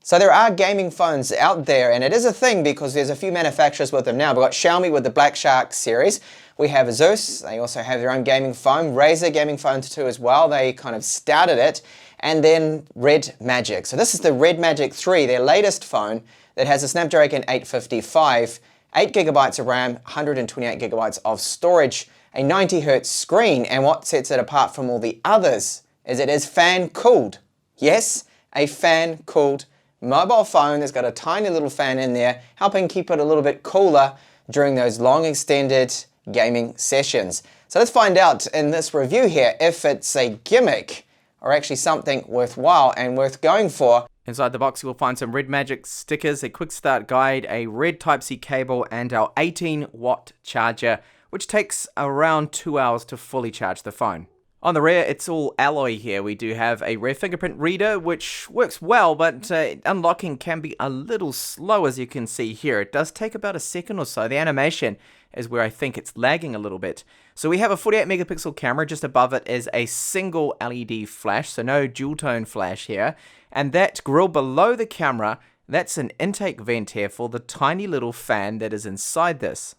So there are gaming phones out there, and it is a thing because there's a few manufacturers with them now. We've got Xiaomi with the Black Shark series. We have Asus, they also have their own gaming phone. Razer gaming phones too as well, they kind of started it. And then Red Magic. So this is the Red Magic 3, their latest phone that has a Snapdragon 855, 8 gigabytes of RAM, 128 gigabytes of storage, a 90 Hz screen, and what sets it apart from all the others is it is fan-cooled. Yes, a fan-cooled mobile phone that's got a tiny little fan in there, helping keep it a little bit cooler during those long extended gaming sessions. So let's find out in this review here if it's a gimmick or actually something worthwhile and worth going for. Inside the box you will find some Red Magic stickers, a quick start guide, a red Type-C cable, and our 18-watt charger, which takes around 2 hours to fully charge the phone. On the rear, it's all alloy here. We do have a rear fingerprint reader, which works well, but unlocking can be a little slow, as you can see here. It does take about a second or so. The animation is where I think it's lagging a little bit. So we have a 48 megapixel camera. Just above it is a single LED flash, so no dual tone flash here. And that grill below the camera, that's an intake vent here for the tiny little fan that is inside this.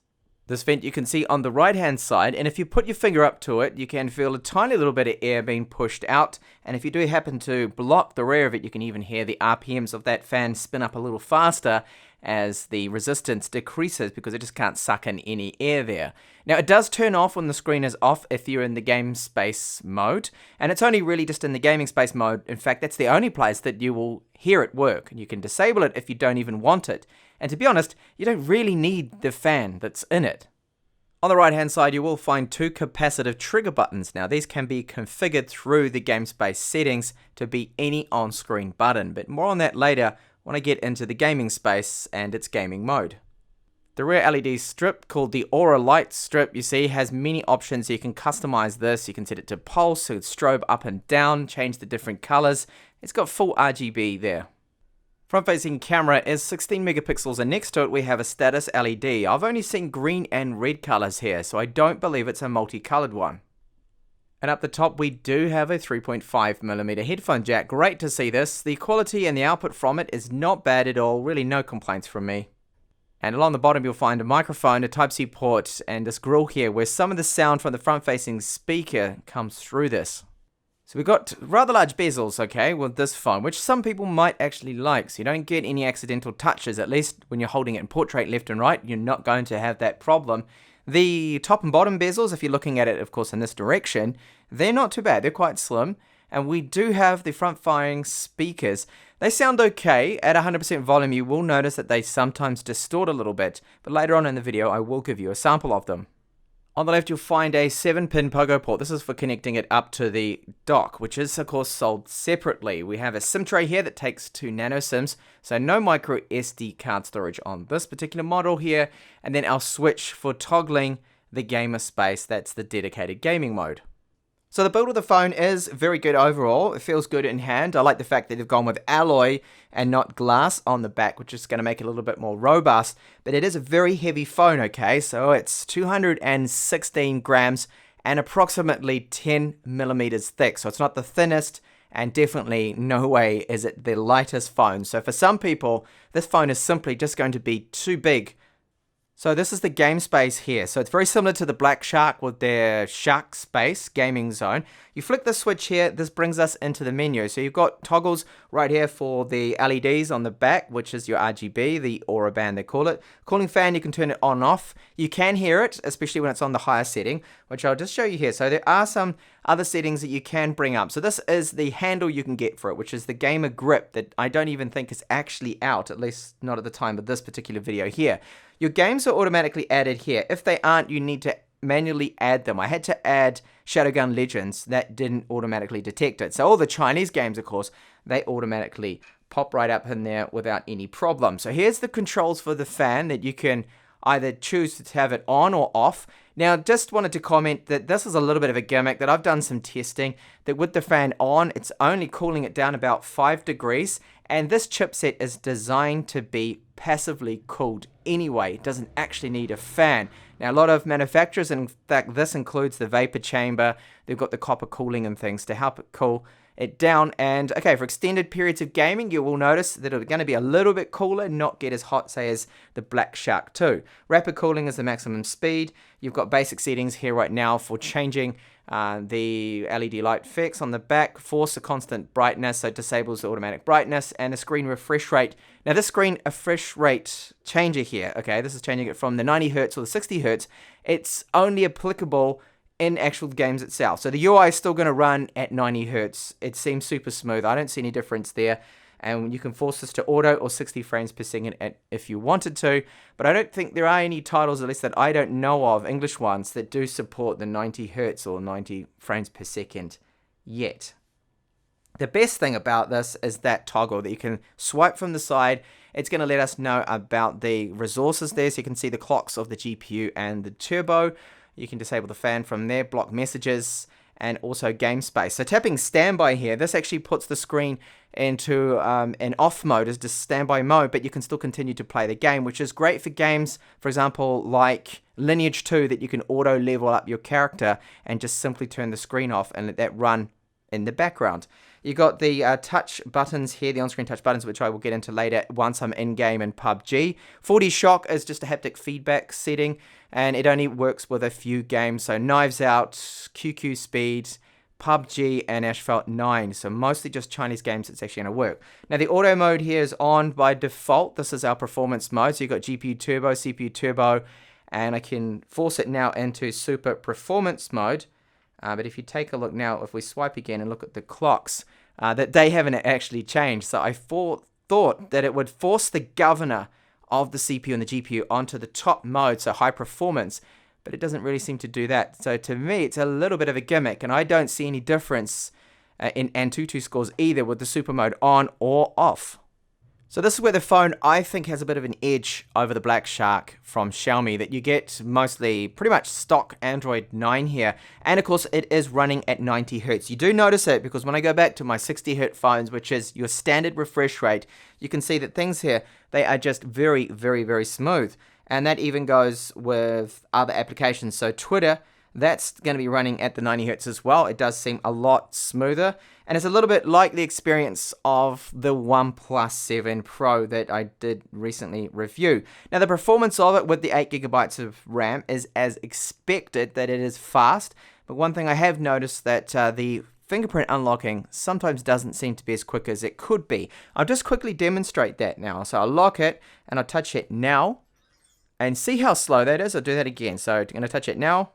This vent you can see on the right hand side, and if you put your finger up to it, you can feel a tiny little bit of air being pushed out, and if you do happen to block the rear of it, you can even hear the RPMs of that fan spin up a little faster as the resistance decreases because it just can't suck in any air there. Now it does turn off when the screen is off if you're in the game space mode, and it's only really just in the gaming space mode. In fact, that's the only place that you will hear it work, and you can disable it if you don't even want it. And to be honest, you don't really need the fan that's in it. On the right hand side you will find two capacitive trigger buttons. Now these can be configured through the game space settings to be any on-screen button, but more on that later when I get into the gaming space and its gaming mode. The rear LED strip, called the Aura Light strip, you see has many options. You can customize this, you can set it to pulse, so it's strobe up and down, change the different colors. It's got full RGB there. Front-facing camera is 16 megapixels, and next to it we have a status LED. I've only seen green and red colors here, so I don't believe it's a multicolored one. And up the top we do have a 3.5mm headphone jack. Great to see this. The quality and the output from it is not bad at all, really no complaints from me. And along the bottom you'll find a microphone, a Type-C port, and this grill here where some of the sound from the front-facing speaker comes through this. So we've got rather large bezels, okay, with this phone, which some people might actually like, so you don't get any accidental touches. At least when you're holding it in portrait left and right, you're not going to have that problem. The top and bottom bezels, if you're looking at it, of course, in this direction, they're not too bad. They're quite slim. And we do have the front-firing speakers. They sound okay. At 100% volume, you will notice that they sometimes distort a little bit, but later on in the video, I will give you a sample of them. On the left, you'll find a 7-pin pogo port. This is for connecting it up to the dock, which is, of course, sold separately. We have a SIM tray here that takes 2 nano SIMs, so no micro SD card storage on this particular model here. And then our switch for toggling the gamer space. That's the dedicated gaming mode. So the build of the phone is very good overall. It feels good in hand. I like the fact that they've gone with alloy and not glass on the back, which is going to make it a little bit more robust. But it is a very heavy phone, okay? So it's 216 grams and approximately 10 millimeters thick. So it's not the thinnest, and definitely no way is it the lightest phone. So for some people, this phone is simply just going to be too big. So this is the game space here. So it's very similar to the Black Shark with their Shark Space gaming zone. You flick the switch here, this brings us into the menu. So you've got toggles right here for the LEDs on the back, which is your RGB, the Aura band they call it. Cooling fan, you can turn it on and off. You can hear it, especially when it's on the higher setting, which I'll just show you here. So there are some other settings that you can bring up. So this is the handle you can get for it, which is the gamer grip that I don't even think is actually out, at least not at the time of this particular video here. Your games are automatically added here. If they aren't, you need to manually add them. I had to add Shadowgun Legends. That didn't automatically detect it. So all the Chinese games, of course, they automatically pop right up in there without any problem. So here's the controls for the fan that you can either choose to have it on or off. Now, just wanted to comment that this is a little bit of a gimmick, that I've done some testing, that with the fan on, it's only cooling it down about 5 degrees, and this chipset is designed to be passively cooled anyway. It doesn't actually need a fan. Now, a lot of manufacturers, in fact, this includes the vapor chamber, they've got the copper cooling and things to help it cool. it down. And okay, for extended periods of gaming, you will notice that it's going to be a little bit cooler, not get as hot, say, as the Black Shark 2. Rapid cooling is the maximum speed. You've got basic settings here right now for changing the LED light fix on the back, force a constant brightness, so it disables the automatic brightness, and a screen refresh rate. Now this screen refresh rate changer here, okay, this is changing it from the 90 Hz or the 60 Hz. It's only applicable in actual games itself. So the UI is still going to run at 90 Hz. It seems super smooth. I don't see any difference there. And you can force this to auto or 60 frames per second if you wanted to. But I don't think there are any titles, at least that I don't know of, English ones, that do support the 90 Hz or 90 frames per second yet. The best thing about this is that toggle that you can swipe from the side. It's going to let us know about the resources there. So you can see the clocks of the GPU and the turbo. You can disable the fan from there, block messages, and also game space. So tapping standby here, this actually puts the screen into an off mode as just standby mode, but you can still continue to play the game, which is great for games, for example, like Lineage 2, that you can auto level up your character and just simply turn the screen off and let that run in the background. You got the touch buttons here, the on-screen touch buttons, which I will get into later once I'm in-game in PUBG. 4D Shock is just a haptic feedback setting, and it only works with a few games. So Knives Out, QQ Speed, PUBG, and Asphalt 9. So mostly just Chinese games it's actually going to work. Now the auto mode here is on by default. This is our performance mode. So you've got GPU Turbo, CPU Turbo, and I can force it now into Super Performance mode. But if you take a look now, if we swipe again and look at the clocks, that they haven't actually changed. So I thought that it would force the governor of the CPU and the GPU onto the top mode, so high performance, but it doesn't really seem to do that. So to me, it's a little bit of a gimmick, and I don't see any difference in Antutu scores either with the super mode on or off. So this is where the phone, I think, has a bit of an edge over the Black Shark from Xiaomi, that you get mostly pretty much stock Android 9 here. And of course, it is running at 90 Hz. You do notice it because when I go back to my 60 Hz phones, which is your standard refresh rate, you can see that things here, they are just very, very, very smooth. And that even goes with other applications. So Twitter, that's going to be running at the 90 Hz as well. It does seem a lot smoother. And it's a little bit like the experience of the OnePlus 7 Pro that I did recently review. Now, the performance of it with the 8GB of RAM is as expected, that it is fast. But one thing I have noticed that the fingerprint unlocking sometimes doesn't seem to be as quick as it could be. I'll just quickly demonstrate that now. So I'll lock it and I'll touch it now. And see how slow that is? I'll do that again. So I'm going to touch it now.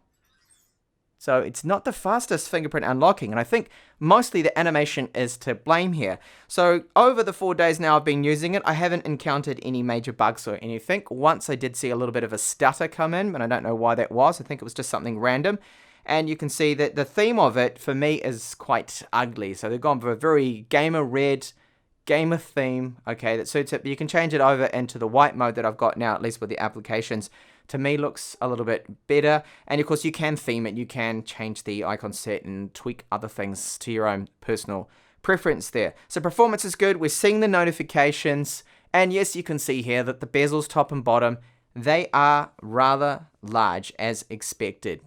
So it's not the fastest fingerprint unlocking, and I think mostly the animation is to blame here. So over the 4 days now I've been using it, I haven't encountered any major bugs or anything. Once I did see a little bit of a stutter come in, but I don't know why that was. I think it was just something random. And you can see that the theme of it, for me, is quite ugly. So they've gone for a very gamer red, gamer theme, okay, that suits it. But you can change it over into the white mode that I've got now, at least with the applications. To me, looks a little bit better. And of course, you can theme it. You can change the icon set and tweak other things to your own personal preference there. So performance is good. We're seeing the notifications. And yes, you can see here that the bezels, top and bottom, they are rather large as expected.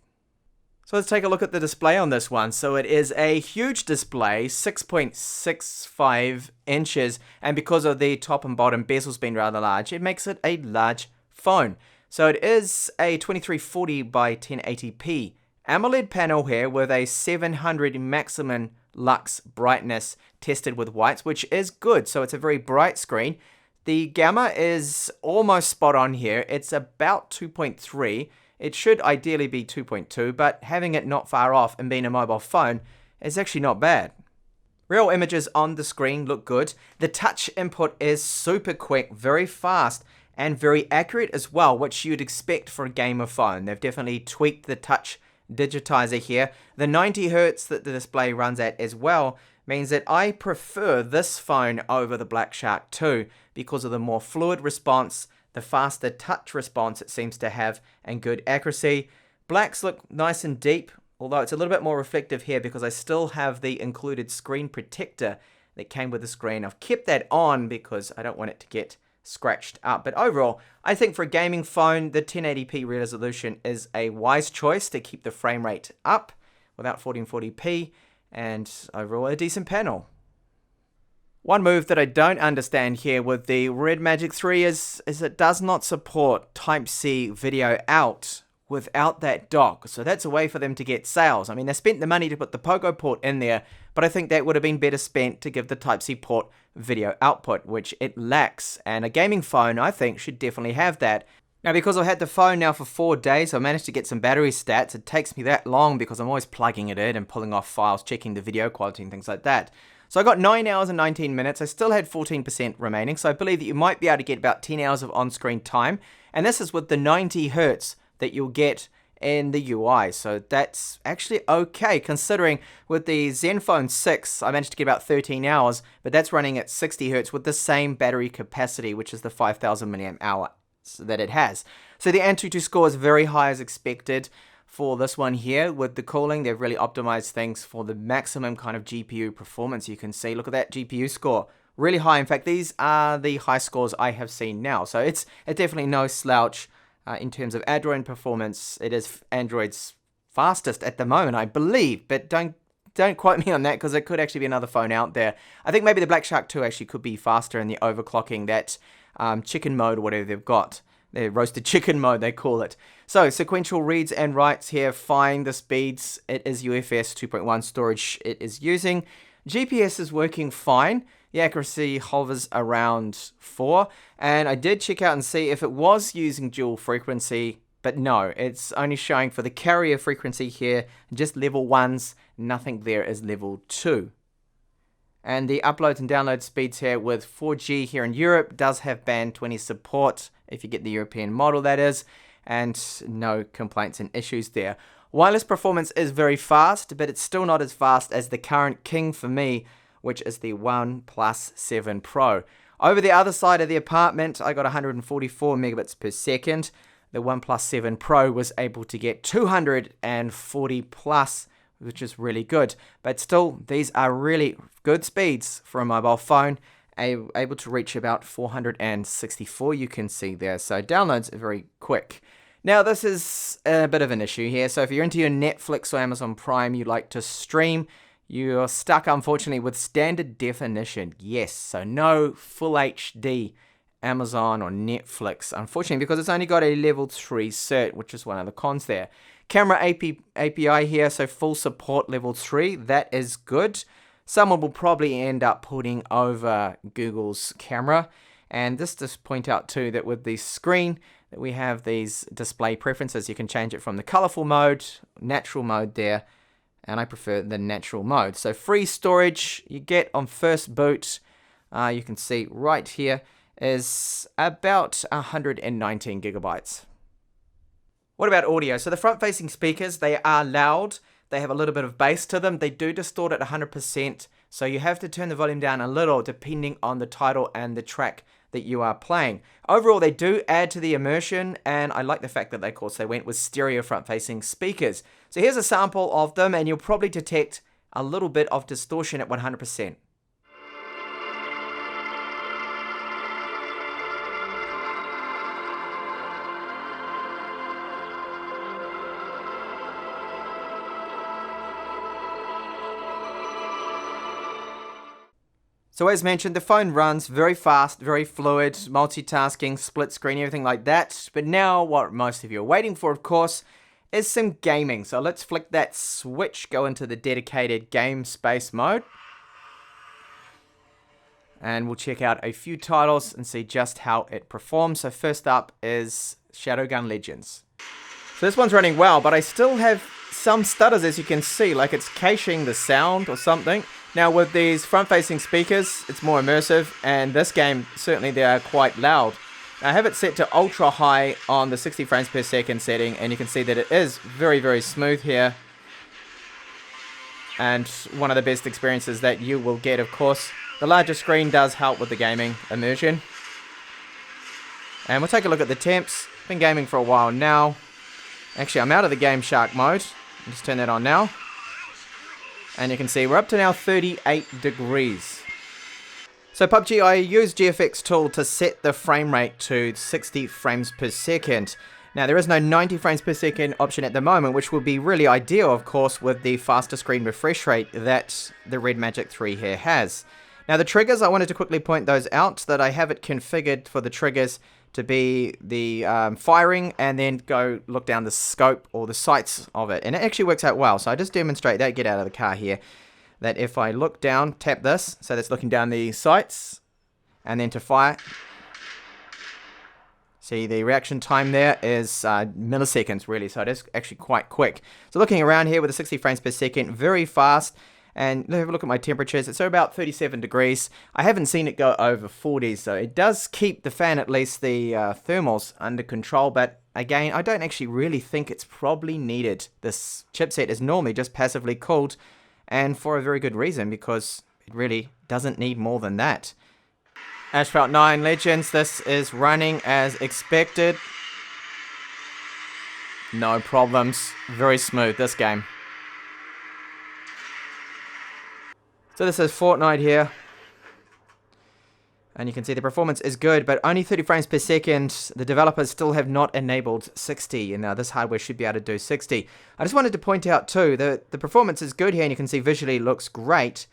So let's take a look at the display on this one. So it is a huge display, 6.65 inches. And because of the top and bottom bezels being rather large, it makes it a large phone. So it is a 2340 by 1080p AMOLED panel here with a 700 maximum lux brightness tested with whites, which is good. So it's a very bright screen. The gamma is almost spot on here. It's about 2.3. It should ideally be 2.2, but having it not far off and being a mobile phone is actually not bad. Real images on the screen look good. The touch input is super quick, very fast, and very accurate as well, which you'd expect for a gamer phone. They've definitely tweaked the touch digitizer here. The 90 Hz that the display runs at as well means that I prefer this phone over the Black Shark 2 because of the more fluid response, the faster touch response it seems to have, and good accuracy. Blacks look nice and deep, although it's a little bit more reflective here because I still have the included screen protector that came with the screen. I've kept that on because I don't want it to get scratched up. But overall, I think for a gaming phone, the 1080p resolution is a wise choice to keep the frame rate up without 1440p. and overall a decent panel. One move that I don't understand here with the Red Magic 3 is it does not support Type-C video out without that dock. So that's a way for them to get sales. I mean, they spent the money to put the Pogo port in there, but I think that would have been better spent to give the Type-C port video output, which it lacks. And a gaming phone, I think, should definitely have that. Now, because I've had the phone now for 4 days, I managed to get some battery stats. It takes me that long because I'm always plugging it in and pulling off files, checking the video quality and things like that. So I got 9 hours and 19 minutes. I still had 14% remaining, so I believe that you might be able to get about 10 hours of on-screen time. And this is with the 90 Hertz that you'll get in the UI. So that's actually okay, considering with the Zenfone 6, I managed to get about 13 hours, but that's running at 60 Hertz with the same battery capacity, which is the 5,000 milliamp hour that it has. So the Antutu score is very high as expected. For this one here, with the cooling, they've really optimized things for the maximum kind of GPU performance. You can see, look at that GPU score, really high. In fact, these are the high scores I have seen now. So it's definitely no slouch in terms of Android performance. It is Android's fastest at the moment, I believe, but don't quote me on that because there could actually be another phone out there. I think maybe the Black Shark 2 actually could be faster in the overclocking, that chicken mode, whatever they've got. The roasted chicken mode, they call it. So, sequential reads and writes here, fine. The speeds, it is UFS 2.1 storage it is using. GPS is working fine. The accuracy hovers around 4. And I did check out and see if it was using dual frequency, but no, it's only showing for the carrier frequency here, just level 1s. Nothing there is level 2. And the uploads and download speeds here with 4G here in Europe does have band 20 support, if you get the European model that is, and no complaints and issues there. Wireless performance is very fast, but it's still not as fast as the current king for me, which is the OnePlus 7 Pro. Over the other side of the apartment, I got 144 megabits per second. The OnePlus 7 Pro was able to get 240 plus, which is really good. But still, these are really good speeds for a mobile phone, able to reach about 464, you can see there. So downloads are very quick. Now, this is a bit of an issue here. So if you're into your Netflix or Amazon Prime, you like to stream, you're stuck, unfortunately, with standard definition. Yes, so no full HD Amazon or Netflix, unfortunately, because it's only got a level 3 cert, which is one of the cons there. Camera API here, so full support level 3. That is good. Someone will probably end up putting over Google's camera. And this just point out too that with the screen that we have these display preferences. You can change it from the colorful mode, natural mode there, and I prefer the natural mode. So free storage you get on first boot, you can see right here, is about 119 gigabytes. What about audio? So the front-facing speakers, they are loud. They have a little bit of bass to them. They do distort at 100%, so you have to turn the volume down a little depending on the title and the track that you are playing. Overall, they do add to the immersion, and I like the fact that, of course, they went with stereo front-facing speakers. So here's a sample of them, and you'll probably detect a little bit of distortion at 100%. So as mentioned, the phone runs very fast, very fluid, multitasking, split screen, everything like that. But now what most of you are waiting for, of course, is some gaming. So let's flick that switch, go into the dedicated game space mode. And we'll check out a few titles and see just how it performs. So first up is Shadowgun Legends. So this one's running well, but I still have some stutters, as you can see, like it's caching the sound or something. Now with these front-facing speakers, it's more immersive, and this game, certainly they are quite loud. I have it set to ultra high on the 60 frames per second setting, and you can see that it is very, very smooth here. And one of the best experiences that you will get, of course. The larger screen does help with the gaming immersion. And we'll take a look at the temps. Been gaming for a while now. Actually, I'm out of the Game Shark mode. I'll just turn that on now. And you can see we're up to now 38 degrees. So PUBG, I use GFX tool to set the frame rate to 60 frames per second. Now, there is no 90 frames per second option at the moment, which would be really ideal, of course, with the faster screen refresh rate that the Red Magic 3 here has. Now, the triggers, I wanted to quickly point those out, that I have it configured for the triggers to be the firing and then go look down the scope or the sights of it. And it actually works out well. So I just demonstrate that, get out of the car here, that if I look down, tap this, so that's looking down the sights, and then to fire. See, the reaction time there is milliseconds, really, so it is actually quite quick. So looking around here with the 60 frames per second, very fast, and have a look at my temperatures. It's about 37 degrees. I haven't seen it go over 40, so it does keep the fan, at least the thermals, under control, but again, I don't actually really think it's probably needed. This chipset is normally just passively cooled, and for a very good reason, because it really doesn't need more than that. Asphalt 9 Legends, this is running as expected. No problems. Very smooth, this game. So this is Fortnite here. And you can see the performance is good, but only 30 frames per second. The developers still have not enabled 60, and now this hardware should be able to do 60. I just wanted to point out too, that the performance is good here, and you can see visually it looks great,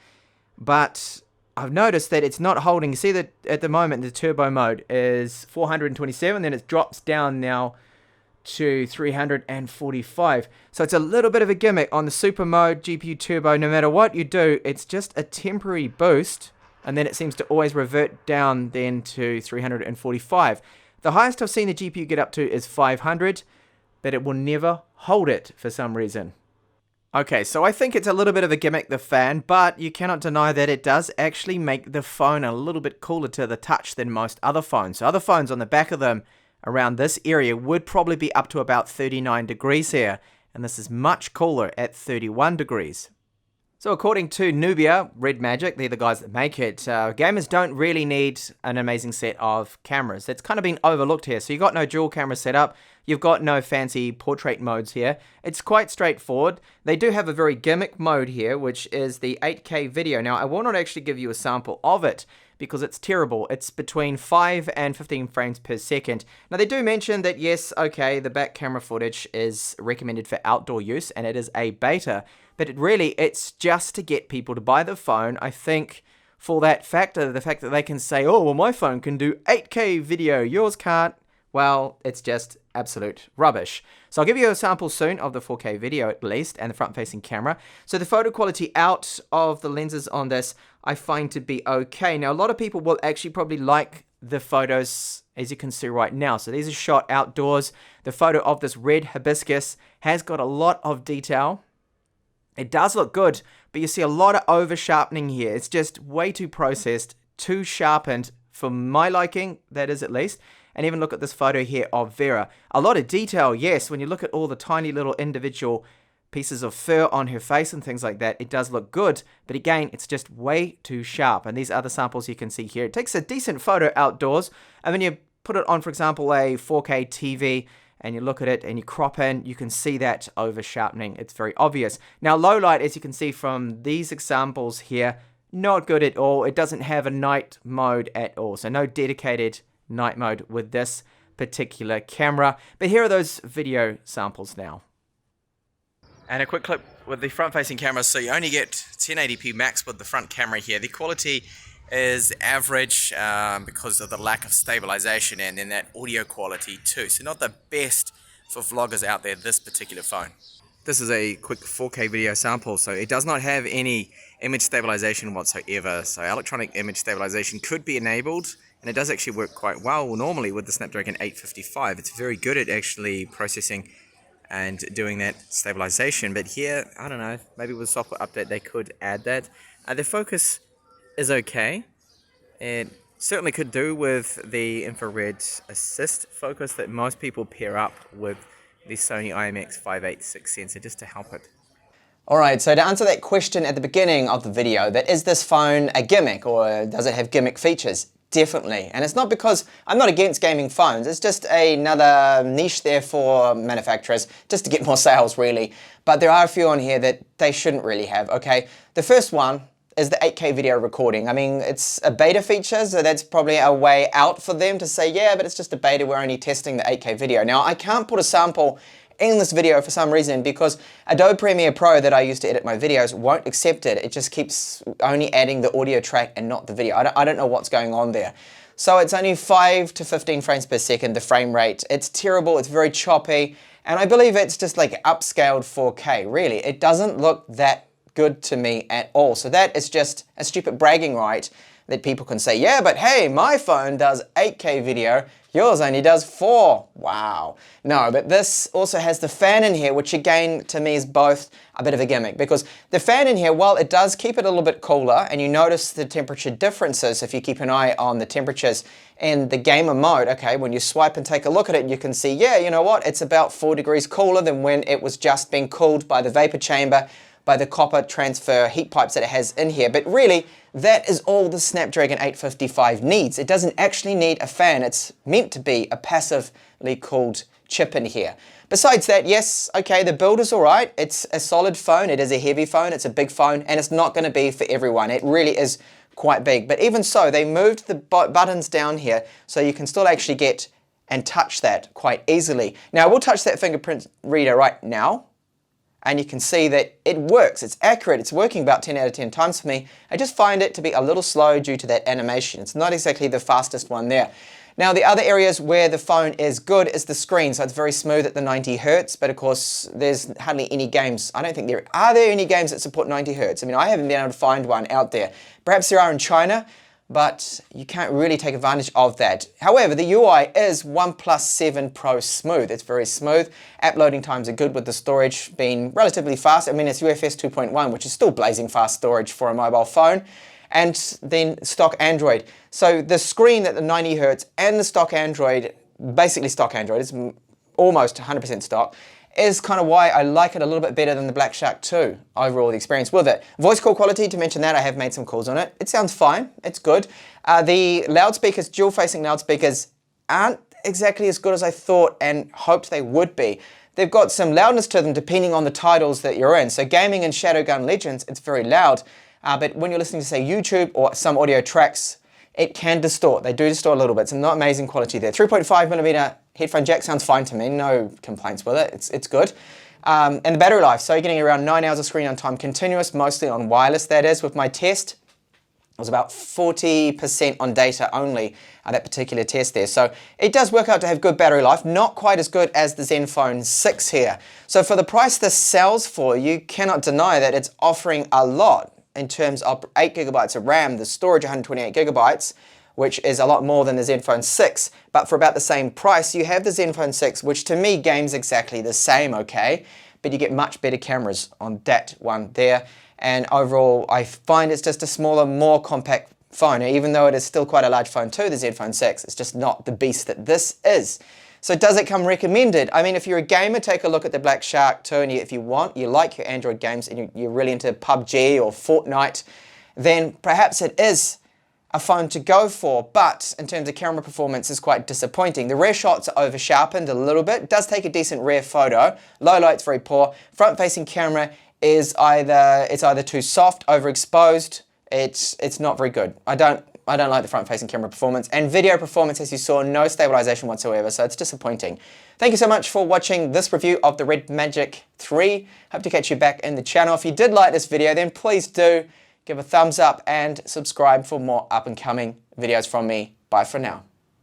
but I've noticed that it's not holding. You see that at the moment the turbo mode is 427, then it drops down now to 345. So it's a little bit of a gimmick on the super mode, GPU turbo. No matter what you do, it's just a temporary boost, and then it seems to always revert down then to 345. The highest I've seen the GPU get up to is 500, but it will never hold it for some reason. Okay, so I think it's a little bit of a gimmick, the fan, but you cannot deny that it does actually make the phone a little bit cooler to the touch than most other phones. So other phones on the back of them around this area would probably be up to about 39 degrees here, and this is much cooler at 31 degrees. So according to Nubia, Red Magic, they're the guys that make it, gamers don't really need an amazing set of cameras. That's kind of been overlooked here. So you've got no dual camera setup, you've got no fancy portrait modes here. It's quite straightforward. They do have a very gimmick mode here, which is the 8K video. Now, I will not actually give you a sample of it, because it's terrible. It's between 5 and 15 frames per second. Now, they do mention that, yes, okay, the back camera footage is recommended for outdoor use, and it is a beta, but it's just to get people to buy the phone, I think, for that factor, the fact that they can say, oh, well, my phone can do 8K video, yours can't. Well, it's just absolute rubbish. So I'll give you a sample soon of the 4K video at least, and the front-facing camera. So the photo quality out of the lenses on this, I find to be okay. Now, a lot of people will actually probably like the photos, as you can see right now. So these are shot outdoors. The photo of this red hibiscus has got a lot of detail. It does look good, but you see a lot of over-sharpening here. It's just way too processed, too sharpened for my liking, that is at least. And even look at this photo here of Vera. A lot of detail, yes, when you look at all the tiny little individual pieces of fur on her face and things like that, it does look good, but again, it's just way too sharp. And these other samples you can see here, it takes a decent photo outdoors, and when you put it on, for example, a 4K TV, and you look at it and you crop in, you can see that over sharpening. It's very obvious. Now, low light, as you can see from these examples here, not good at all. It doesn't have a night mode at all, so no dedicated night mode with this particular camera. But here are those video samples now. And a quick clip with the front-facing camera, so you only get 1080p max with the front camera here. The quality is average because of the lack of stabilization, and then that audio quality too. So not the best for vloggers out there, this particular phone. This is a quick 4K video sample, so it does not have any image stabilization whatsoever. So electronic image stabilization could be enabled, and it does actually work quite well normally with the Snapdragon 855. It's very good at actually processing and doing that stabilization, but here, I don't know, maybe with a software update they could add that. The focus is okay. It certainly could do with the infrared assist focus that most people pair up with the Sony IMX586 sensor just to help it. Alright, so to answer that question at the beginning of the video, that is this phone a gimmick, or does it have gimmick features? Definitely. And it's not because I'm not against gaming phones, it's just another niche there for manufacturers, just to get more sales really. But there are a few on here that they shouldn't really have, okay? The first one is the 8K video recording. I mean, it's a beta feature, so that's probably a way out for them to say, yeah, but it's just a beta, we're only testing the 8K video. Now, I can't put a sample in this video for some reason because Adobe Premiere Pro that I use to edit my videos won't accept it. It just keeps only adding the audio track and not the video. I don't know what's going on there. So it's only 5 to 15 frames per second, the frame rate. It's terrible, it's very choppy, and I believe it's just like upscaled 4K, really. It doesn't look that good to me at all. So that is just a stupid bragging right that people can say, yeah, but hey, my phone does 8K video, yours only does 4. Wow. No, but this also has the fan in here, which again, to me is both a bit of a gimmick, because the fan in here, while it does keep it a little bit cooler, and you notice the temperature differences if you keep an eye on the temperatures in the gamer mode, okay, when you swipe and take a look at it, you can see, yeah, you know what, it's about 4 degrees cooler than when it was just being cooled by the vapor chamber, by the copper transfer heat pipes that it has in here. But really, that is all the Snapdragon 855 needs. It doesn't actually need a fan. It's meant to be a passively cooled chip in here. Besides that, yes, okay, the build is all right. It's a solid phone. It is a heavy phone. It's a big phone, and it's not going to be for everyone. It really is quite big. But even so, they moved the buttons down here so you can still actually get and touch that quite easily. Now, we'll touch that fingerprint reader right now, and you can see that it works. It's accurate. It's working about 10 out of 10 times for me. I just find it to be a little slow due to that animation. It's not exactly the fastest one there. Now, the other areas where the phone is good is the screen. So it's very smooth at the 90 Hertz, but of course, there's hardly any games. I don't think there are there any games that support 90 Hertz. I mean, I haven't been able to find one out there. Perhaps there are in China, but you can't really take advantage of that. However, the UI is OnePlus 7 Pro smooth. It's very smooth. App loading times are good with the storage being relatively fast. I mean, it's UFS 2.1, which is still blazing fast storage for a mobile phone. And then stock Android. So the screen at the 90 Hertz and the stock Android, basically stock Android, it's almost 100% stock, is kind of why I like it a little bit better than the Black Shark 2, overall the experience with it. Voice call quality, to mention that, I have made some calls on it. It sounds fine, it's good. The loudspeakers, dual-facing loudspeakers, aren't exactly as good as I thought and hoped they would be. They've got some loudness to them depending on the titles that you're in. So gaming and Shadowgun Legends, it's very loud. But when you're listening to, say, YouTube or some audio tracks, it can distort. They do distort a little bit. It's not amazing quality there. 3.5mm headphone jack sounds fine to me. No complaints with it. It's good. And the battery life. So you're getting around 9 hours of screen on time continuous, mostly on wireless, that is. With my test, it was about 40% on data only, that particular test there. So it does work out to have good battery life, not quite as good as the Zenfone 6 here. So for the price this sells for, you cannot deny that it's offering a lot in terms of 8 gigabytes of RAM, the storage 128 gigabytes, which is a lot more than the Zenfone 6. But for about the same price, you have the Zenfone 6, which to me games exactly the same, okay? But you get much better cameras on that one there. And overall, I find it's just a smaller, more compact phone. Even though it is still quite a large phone too, the Zenfone 6, it's just not the beast that this is. So does it come recommended? I mean, if you're a gamer, take a look at the Black Shark 2, and if you like your Android games and you're really into PUBG or Fortnite, then perhaps it is a phone to go for. But in terms of camera performance, it's quite disappointing. The rear shots are over sharpened a little bit. It does take a decent rear photo. Low light's very poor. Front-facing camera is either too soft, overexposed. It's not very good. I don't like the front-facing camera performance, and video performance, as you saw, no stabilization whatsoever, so it's disappointing. Thank you so much for watching this review of the Red Magic 3. Hope to catch you back in the channel. If you did like this video, then please do give a thumbs up and subscribe for more up-and-coming videos from me. Bye for now.